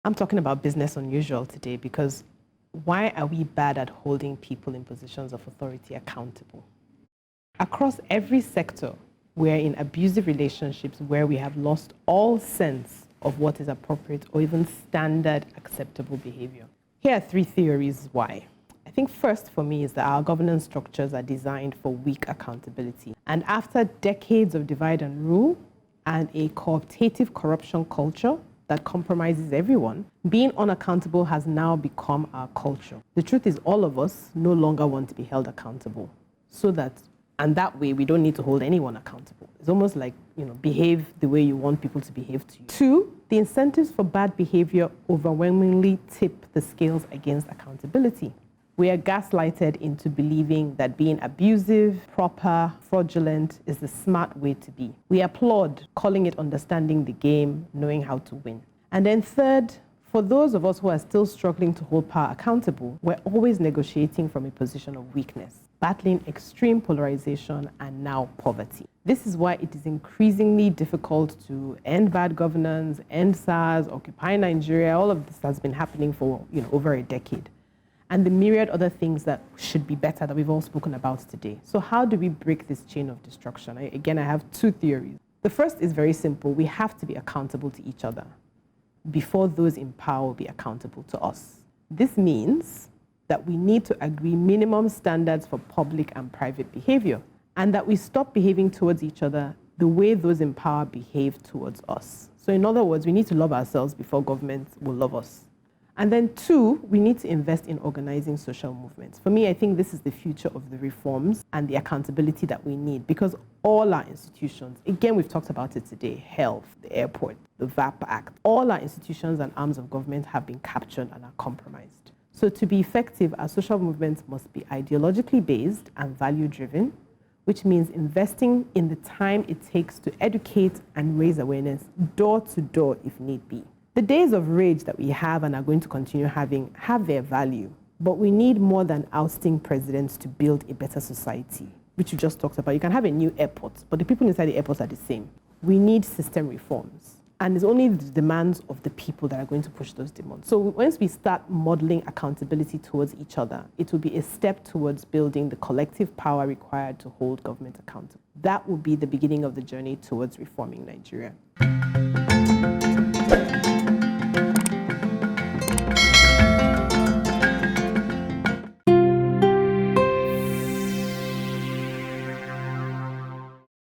I'm talking about business unusual today because why are we bad at holding people in positions of authority accountable? Across every sector, we're in abusive relationships where we have lost all sense of what is appropriate or even standard acceptable behavior. Here are 3 theories why. I think first for me is that our governance structures are designed for weak accountability. And after decades of divide and rule and a cooptative corruption culture that compromises everyone, being unaccountable has now become our culture. The truth is all of us no longer want to be held accountable. And that way we don't need to hold anyone accountable. It's almost like, behave the way you want people to behave to you. 2, the incentives for bad behavior overwhelmingly tip the scales against accountability. We are gaslighted into believing that being abusive, proper, fraudulent is the smart way to be. We applaud, calling it understanding the game, knowing how to win. And then 3rd, for those of us who are still struggling to hold power accountable, we're always negotiating from a position of weakness, battling extreme polarization and now poverty. This is why it is increasingly difficult to end bad governance, end SARS, occupy Nigeria. All of this has been happening for over a decade. And the myriad other things that should be better that we've all spoken about today. So how do we break this chain of destruction? I have 2 theories. The first is very simple. We have to be accountable to each other before those in power will be accountable to us. This means that we need to agree minimum standards for public and private behavior, and that we stop behaving towards each other the way those in power behave towards us. So in other words, we need to love ourselves before government will love us. And then 2, we need to invest in organizing social movements. For me, I think this is the future of the reforms and the accountability that we need, because all our institutions, again, we've talked about it today, health, the airport, the VAP Act, all our institutions and arms of government have been captured and are compromised. So to be effective, our social movements must be ideologically based and value-driven, which means investing in the time it takes to educate and raise awareness door to door if need be. The days of rage that we have and are going to continue having have their value, but we need more than ousting presidents to build a better society, which you just talked about. You can have a new airport, but the people inside the airport are the same. We need system reforms. And it's only the demands of the people that are going to push those demands. So once we start modeling accountability towards each other, it will be a step towards building the collective power required to hold government accountable. That will be the beginning of the journey towards reforming Nigeria.